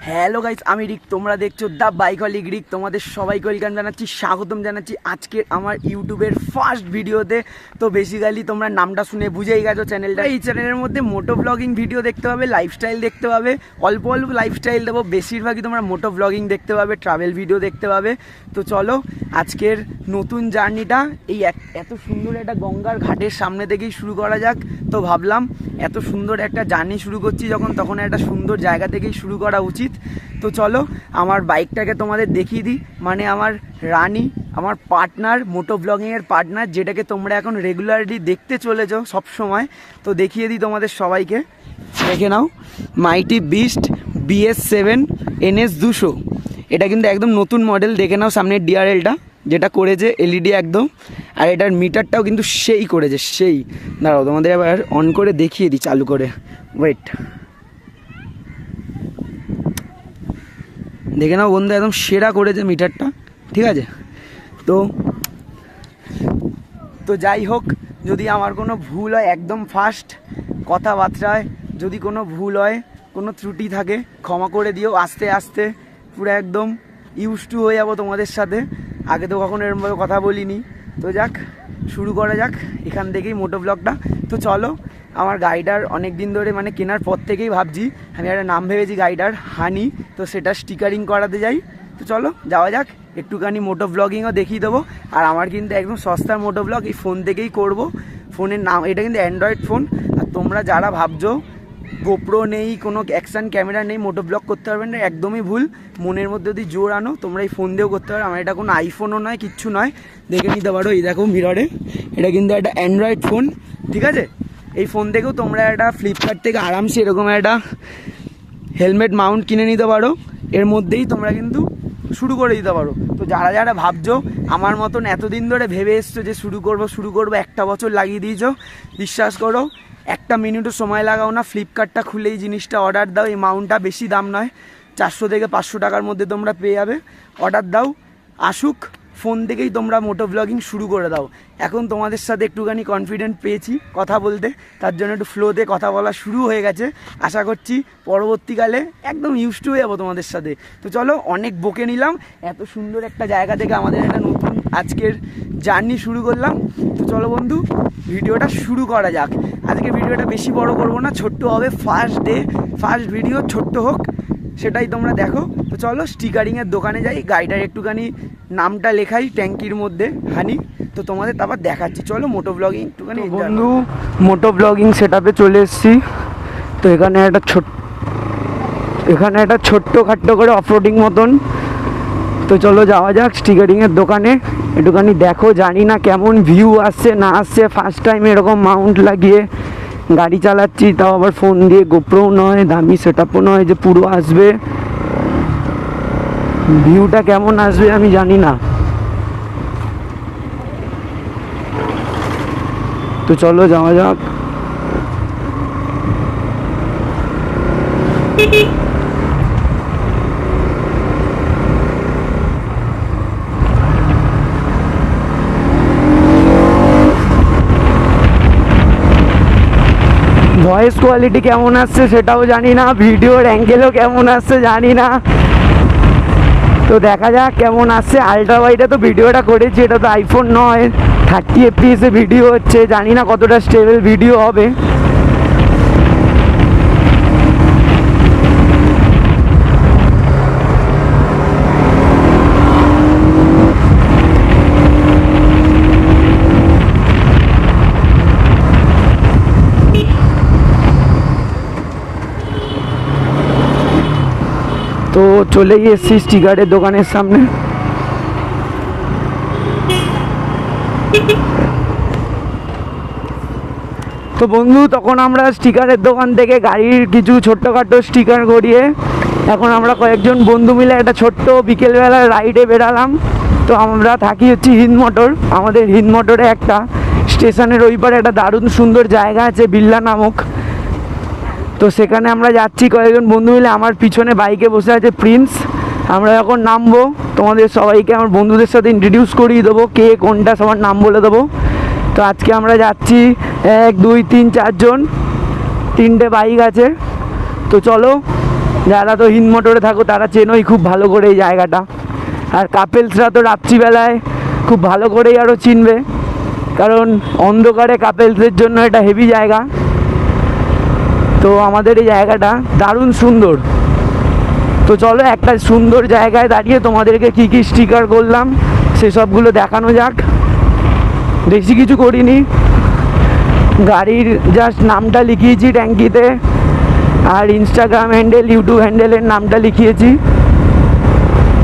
Hello guys, আমি রিক, তোমরা দেখছো দ্য বাইকলিক রিক। তোমাদের সবাইকে ওয়েলকাম জানাচ্ছি, স্বাগতম জানাচ্ছি আজকে আমার ইউটিউবের ফার্স্ট ভিডিওতে। তো বেসিক্যালি তোমরা নামটা শুনে বুঝেই গেছো চ্যানেলটা। এই চ্যানেলের মধ্যে মোটো ব্লগিং ভিডিও দেখতে পাবে, লাইফস্টাইল দেখতে পাবে, অল্প অল্প লাইফস্টাইল দেবো, বেশিরভাগই তোমরা মোটো ব্লগিং দেখতে পাবে, ট্রাভেল ভিডিও দেখতে পাবে। তো চলো আজকের নতুন জার্নিটা এই এত সুন্দর একটা গঙ্গার ঘাটের সামনে থেকেই শুরু করা যাক। তো ভাবলাম এত সুন্দর একটা জার্নি শুরু করছি যখন, তখন একটা সুন্দর জায়গা থেকেই শুরু করা উচিত। তো চলো আমার বাইকটাকে তোমাদের দেখিয়ে দিই, মানে আমার রানি, আমার পার্টনার, মোটো ব্লগিংয়ের পার্টনার, যেটাকে তোমরা এখন রেগুলারলি দেখতে চলেছো সব সময়। তো দেখিয়ে দিই তোমাদের সবাইকে, দেখে নাও। মাইটি বিস্ট BS7 NS 200, এটা কিন্তু একদম নতুন মডেল। দেখে নাও সামনের ডিআরএলটা যেটা করেছে LED একদম, আর এটার মিটারটাও কিন্তু সেই করেছে, সেই। দাঁড়াও তোমাদের আবার অন করে দেখিয়ে দিই চালু করে, ওয়েট। দেখে নাও বন্ধু, একদম সেরা করেছে মিটারটা, ঠিক আছে। তো যাই হোক, যদি আমার কোনো ভুল হয়, একদম ফার্স্ট কথাবার্তায় যদি কোনো ভুল হয়, কোনো ত্রুটি থাকে, ক্ষমা করে দিও। আস্তে আস্তে পুরো একদম ইউজ টু হয়ে যাবো তোমাদের সাথে। আগে তো কখনো এরকমভাবে কথা বলিনি। তো যাক, শুরু করা যাক এখান থেকেই মোটো ব্লগটা। তো চলো, আমার গাড়িটার অনেক দিন ধরে, মানে কেনার পর থেকেই ভাবছি, আমি একটা নাম ভেবেছি গাড়িটার, হানি। তো সেটা স্টিকারিং করাতে যাই। তো চলো যাওয়া যাক, একটুখানি মোটো ব্লগিংও দেখিয়ে দেবো। আর আমার কিন্তু একদম সস্তার মোটো ব্লগ এই ফোন থেকেই করব। ফোনের নাম, এটা কিন্তু অ্যান্ড্রয়েড ফোন। আর তোমরা যারা ভাবছো গোপ্রো নেই, কোনো অ্যাকশান ক্যামেরা নেই, মোটো ব্লগ করতে পারবেন না, একদমই ভুল। মনের মধ্যে যদি জোর আনো, তোমরা এই ফোন দিয়েও করতে পারো। আমার এটা কোনো আইফোনও নয়, কিচ্ছু নয়, দেখে নিতে পারো। এই দেখো মিররে, এটা কিন্তু একটা অ্যান্ড্রয়েড ফোন, ঠিক আছে। এই ফোন থেকেও তোমরা একটা ফ্লিপকার্ট থেকে আরামসে এরকম একটা হেলমেট মাউন্ট কিনে নিতে পারো। এর মধ্যেই তোমরা কিন্তু শুরু করে দিতে পারো। তো যারা যারা ভাবছো আমার মতন এতদিন ধরে ভেবে এসছো যে শুরু করবো, একটা বছর লাগিয়ে দিয়েছো, বিশ্বাস করো 1 মিনিটও সময় লাগাও না, ফ্লিপকার্টটা খুলেই জিনিসটা অর্ডার দাও। এই মাউন্টটা বেশি দাম নয়, 400 থেকে 500 টাকার মধ্যে তোমরা পেয়ে যাবে। অর্ডার দাও, আসুক, ফোন থেকেই তোমরা মোটো ব্লগিং শুরু করে দাও। এখন তোমাদের সাথে একটুখানি কনফিডেন্ট পেয়েছি কথা বলতে, তার জন্য একটু ফ্লোতে কথা বলা শুরু হয়ে গেছে। আশা করছি পরবর্তীকালে একদম ইউজ টু হয়ে যাবো তোমাদের সাথে। তো চলো, অনেক বকে নিলাম, এত সুন্দর একটা জায়গা থেকে আমাদের একটা নতুন আজকের জার্নি শুরু করলাম। তো চলো বন্ধু, ভিডিওটা শুরু করা যাক। আজকে ভিডিওটা বেশি বড় করব না, ছোট্ট হবে, ফার্স্ট ডে ফার্স্ট ভিডিও, ছোট্ট হোক, সেটাই তোমরা দেখো। তো চলো স্টিকারিংয়ের দোকানে যাই, গাড়িটার একটুখানি নামটা লেখাই ট্যাঙ্কির মধ্যে, হানি। তো তোমাদের তারপর দেখাচ্ছি, চলো মোটো ব্লগিং একটুখানি। বন্ধু, মোটো ব্লগিং সেটআপে চলে এসেছি। তো এখানে একটা ছোট্ট খাট্টো করে অফরোডিং মতন। তো চলো যাওয়া যাক স্টিকারিংয়ের দোকানে, একটুখানি দেখো। জানি না কেমন ভিউ আসছে না আসছে, ফার্স্ট টাইম এরকম মাউন্ট লাগিয়ে গাড়ি চালাচ্ছি, তাও আবার ফোন দিয়ে। গোপ্রোও নয়, দামি সেটআপও নয় যে পুরো আসবে। ভিউটা কেমন আসবে আমি জানি না। তো চলো যাওয়া যাক। ভয়েস কোয়ালিটি কেমন আসছে সেটাও জানি না, ভিডিওর অ্যাঙ্গেলও কেমন আসছে জানি না। তো দেখা যাক কেমন আসছে। আলট্রা ওয়াইডে তো ভিডিওটা করেছি, এটা তো আইফোন নয়, 30 FPS ভিডিও হচ্ছে, জানি না কতটা স্টেবল ভিডিও হবে। তো চলে এসেছি স্টিকারের দোকানের সামনে। তো বন্ধু, তখন আমরা স্টিকারের দোকান থেকে গাড়ির কিছু ছোট্টখাটো স্টিকার করিয়ে এখন আমরা কয়েকজন বন্ধু মিলে একটা ছোট্ট বিকেলবেলা রাইডে বেরালাম। তো আমরা থাকি হচ্ছে হিন্দ মোটর। আমাদের হিন্দ মোটরে একটা স্টেশনের ওই পারে একটা দারুণ সুন্দর জায়গা আছে, বিল্লা নামক। তো সেখানে আমরা যাচ্ছি কয়েকজন বন্ধু মিলে। আমার পিছনে বাইকে বসে আছে প্রিন্স। আমরা যখন নামবো তোমাদের সবাইকে আমার বন্ধুদের সাথে ইন্ট্রোডিউস করিয়ে দেবো, কে কোনটা, সবার নাম বলে দেবো। তো আজকে আমরা যাচ্ছি 1 2 3 4 জন, 3টে বাইক আছে। তো চলো যারা তো হিন্দ মোটরে থাকো তারা চেনোই খুব ভালো করে এই জায়গাটা। আর কাপেলসরা তো রাত্রিবেলায় খুব ভালো করেই আরও চিনবে, কারণ অন্ধকারে কাপেলসদের জন্য এটা হেভি জায়গা। তো আমাদের এই জায়গাটা দারুণ সুন্দর। তো চলো একটা সুন্দর জায়গায় দাঁড়িয়ে তোমাদেরকে কী কী স্টিকার করলাম সেসবগুলো দেখানো যাক। বেশি কিছু করিনি, গাড়ির জাস্ট নামটা লিখিয়েছি ট্যাঙ্কিতে, আর ইনস্টাগ্রাম হ্যান্ডেল, ইউটিউব হ্যান্ডেলের নামটা লিখিয়েছি।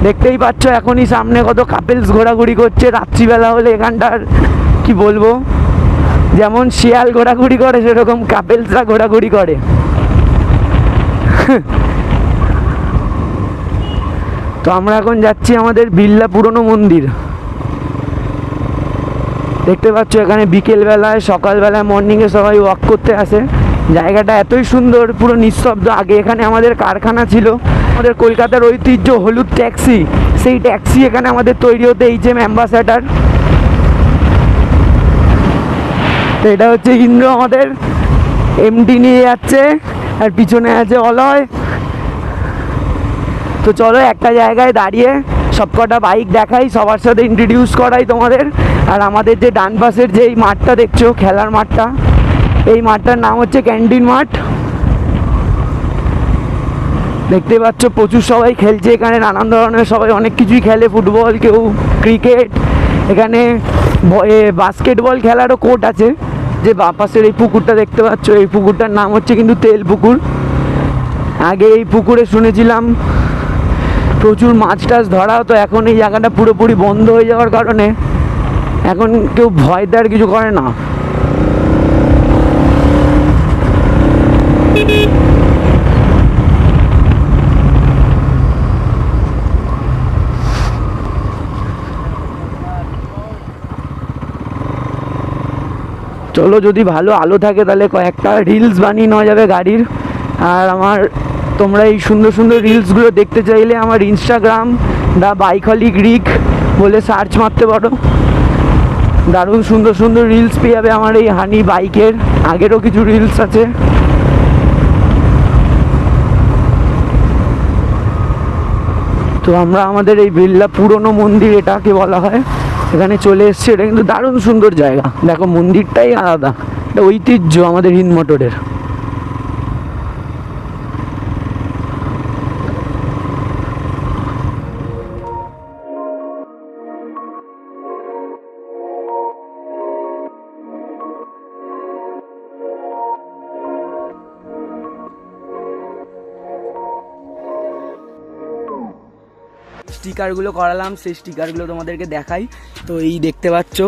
দেখতেই পাচ্ছ এখনই সামনে কত কাপেলস ঘোরাঘুরি করছে। রাত্রিবেলা হলে এখানটার কি বলবো, যেমন শিয়াল ঘোরাঘুরি করে সেরকম কাপেলসরা ঘোরাঘুরি করে। তো আমরা এখন যাচ্ছি আমাদের বিড়লা পুরনো মন্দির। দেখতে পাচ্ছ এখানে বিকেলবেলায়, সকালবেলায়, মর্নিংয়ে সবাই ওয়াক করতে আসে। জায়গাটা এতই সুন্দর, পুরো নিঃশব্দ। আগে এখানে আমাদের কারখানা ছিল, আমাদের কলকাতার ঐতিহ্য হলুদ ট্যাক্সি, সেই ট্যাক্সি এখানে আমাদের তৈরি হতে এইচএম অ্যাম্বাসাডার। তো এটা হচ্ছে ইন্দ্র আমাদের এমডি নিয়ে যাচ্ছে, আর পিছনে আছে অলয়। তো চলো একটা জায়গায় দাঁড়িয়ে সবকটা বাইক দেখাই, সবার সাথে ইন্ট্রোডিউস করাই তোমাদের। আর আমাদের যে ডান পাশের যে এই মাঠটা দেখছো, খেলার মাঠটা, এই মাঠটার নাম হচ্ছে ক্যান্টিন মাঠ। দেখতে পাচ্ছ প্রচুর সবাই খেলছে এখানে, নানান ধরনের সবাই অনেক কিছুই খেলে, ফুটবল, কেউ ক্রিকেট। এখানে বাস্কেটবল খেলারও কোর্ট আছে। যে বাঁ পাশের এই পুকুরটা দেখতে পাচ্ছ, এই পুকুরটার নাম হচ্ছে কিন্তু তেল পুকুর। আগে এই পুকুরে শুনেছিলাম প্রচুর মাছ টাছ ধরা হতো, এখন এই জায়গাটা পুরোপুরি বন্ধ হয়ে যাওয়ার কারণে এখন কেউ ভয় দেওয়ার কিছু করে না। চলো যদি ভালো আলো থাকে তাহলে কয়েকটা রিলস বানিয়ে নেওয়া যাবে গাড়ির। আর তোমরা এই সুন্দর সুন্দর রিলসগুলো দেখতে চাইলে আমার ইনস্টাগ্রাম দ্য বাইকহলিক রিক বলে সার্চ মারতে পারো। দারুণ সুন্দর সুন্দর রিলস পেয়ে যাবে আমার এই হানি বাইকের। আগেরও কিছু রিলস আছে। তো আমরা আমাদের এই বিড়লা পুরনো মন্দির এটাকে বলা হয়, এখানে চলে এসছি। এটা কিন্তু দারুণ সুন্দর জায়গা, দেখো মন্দিরটাই আলাদা, এটা ঐতিহ্য আমাদের হিন্দ মোটরের। স্টিকারগুলো করালাম, সেই স্টিকারগুলো তোমাদেরকে দেখাই। তো এই দেখতে পাচ্ছ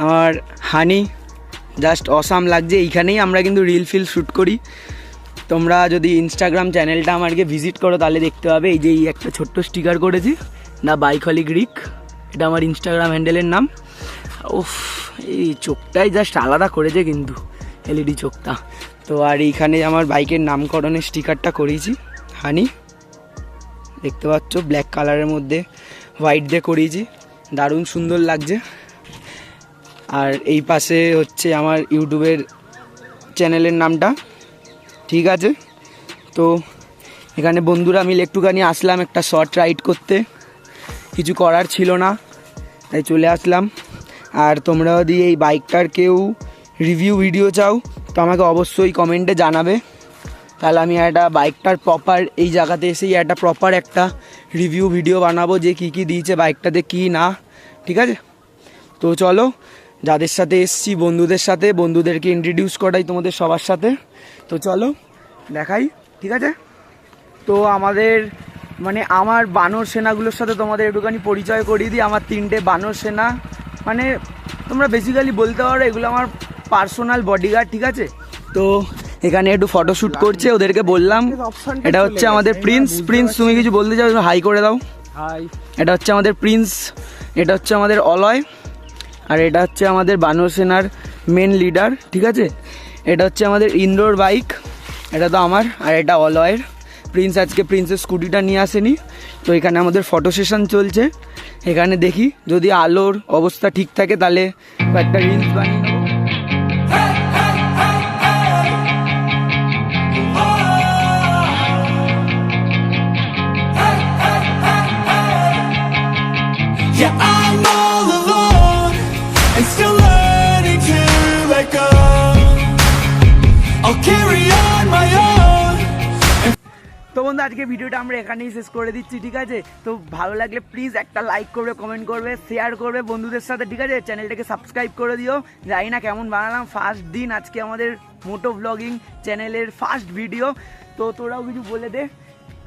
আমার হানি, জাস্ট অসাম লাগছে। এইখানেই আমরা কিন্তু রিল ফিল শ্যুট করি। তোমরা যদি ইনস্টাগ্রাম চ্যানেলটা আমাকে ভিজিট করো তাহলে দেখতে পাবে এই যে এই একটা ছোট্ট স্টিকার করেছি, দ্য বাইকহলিক রিক, এটা আমার ইনস্টাগ্রাম হ্যান্ডেলের নাম। উফ, এই চোখটাই জাস্ট আলাদা করেছে কিন্তু, এলইডি চোখটা। তো আর এইখানে আমার বাইকের নামকরণের স্টিকারটা করিয়েছি হানি, দেখতে পাচ্ছ ব্ল্যাক কালারের মধ্যে হোয়াইট দিয়ে করিয়েছি, দারুণ সুন্দর লাগছে। আর এই পাশে হচ্ছে আমার ইউটিউবের চ্যানেলের নামটা, ঠিক আছে। তো এখানে বন্ধুরা মিলে একটুখানি আসলাম একটা শর্ট রাইড করতে, কিছু করার ছিল না তাই চলে আসলাম। আর তোমরা যদি এই বাইকটার কেউ রিভিউ ভিডিও চাও তো আমাকে অবশ্যই কমেন্টে জানাবে, তাহলে আমি একটা বাইকটার প্রপার এই জায়গাতে এসেই একটা প্রপার একটা রিভিউ ভিডিও বানাবো যে কী কী দিয়েছে বাইকটাতে কী না, ঠিক আছে। তো চলো, যাদের সাথে এসছি বন্ধুদের সাথে, বন্ধুদেরকে ইন্ট্রোডিউস করাই তোমাদের সবার সাথে। তো চলো দেখাই, ঠিক আছে। তো আমাদের মানে আমার বানর সেনাগুলোর সাথে তোমাদের একটুখানি পরিচয় করিয়ে দিই। আমার 3টে বানর সেনা, মানে তোমরা বেসিক্যালি বলতে পারো এগুলো আমার পার্সোনাল বডিগার্ড, ঠিক আছে। তো এখানে একটু ফটোশ্যুট করছে, ওদেরকে বললাম। এটা হচ্ছে আমাদের প্রিন্স। প্রিন্স তুমি কিছু বলতে চাও, হাই করে দাও। হাই। এটা হচ্ছে আমাদের প্রিন্স, এটা হচ্ছে আমাদের অলয়, আর এটা হচ্ছে আমাদের বানর সেনার মেন লিডার, ঠিক আছে। এটা হচ্ছে আমাদের ইন্দ্রর বাইক, এটা তো আমার, আর এটা অলয়ের। প্রিন্স আজকে প্রিন্সের স্কুটিটা নিয়ে আসেনি। তো এখানে আমাদের ফটো সেশন চলছে। এখানে দেখি যদি আলোর অবস্থা ঠিক থাকে তাহলে একটা রিলস বানিয়ে নেবো। বন্ধু, আজকে ভিডিওটা আমরা এখানেই শেষ করে দিচ্ছি, ঠিক আছে? তো ভালো লাগলে প্লিজ একটা লাইক করবে, কমেন্ট করবে, শেয়ার করবে বন্ধুদের সাথে, ঠিক আছে? চ্যানেলটাকে সাবস্ক্রাইব করে দিও। জানি না কেমন বানালাম, ফার্স্ট দিন আজকে আমাদের মোটো ব্লগিং চ্যানেলের ফার্স্ট ভিডিও। তো তোরাও কিছু বলে দে।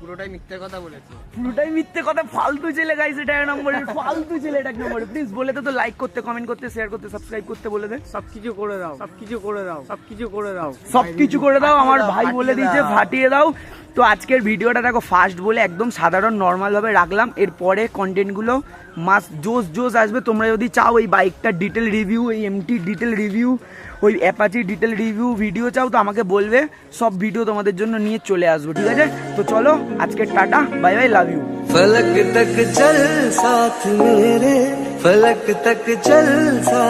পুরোটাই মিথ্যে কথা বলেছে, পুরোটাই মিথ্যে কথা, ফালতু ছেলে গাইস, এটা এক নম্বরের ফালতু ছেলে, এটা এক নম্বরের। প্লিজ বলে দে তো, লাইক করতে, কমেন্ট করতে, শেয়ার করতে, সাবস্ক্রাইব করতে বলে দে। সবকিছু করে দাও, সবকিছু করে দাও, সবকিছু করে দাও, সবকিছু করে দাও। আমার ভাই বলে দিয়েছে ফাটিয়ে দাও। তো আজকের ভিডিওটা দেখো ফার্স্ট বলে একদম সাধারণ নর্মাল ভাবে রাখলাম। এরপরে কন্টেন্টগুলো মাস্ট জোস আসবে। তোমরা যদি চাও এই বাইকটার ডিটেল রিভিউ, এই এমটি ডিটেল রিভিউ, ওই অ্যাপাচি ডিটেল রিভিউ ভিডিও চাও তো আমাকে বলবে, সব ভিডিও তোমাদের জন্য নিয়ে চলে আসবো, ঠিক আছে? তো চলো আজকে tata, bye bye, love you. फलक तक चल साथ मेरे, फलक तक चल साथ।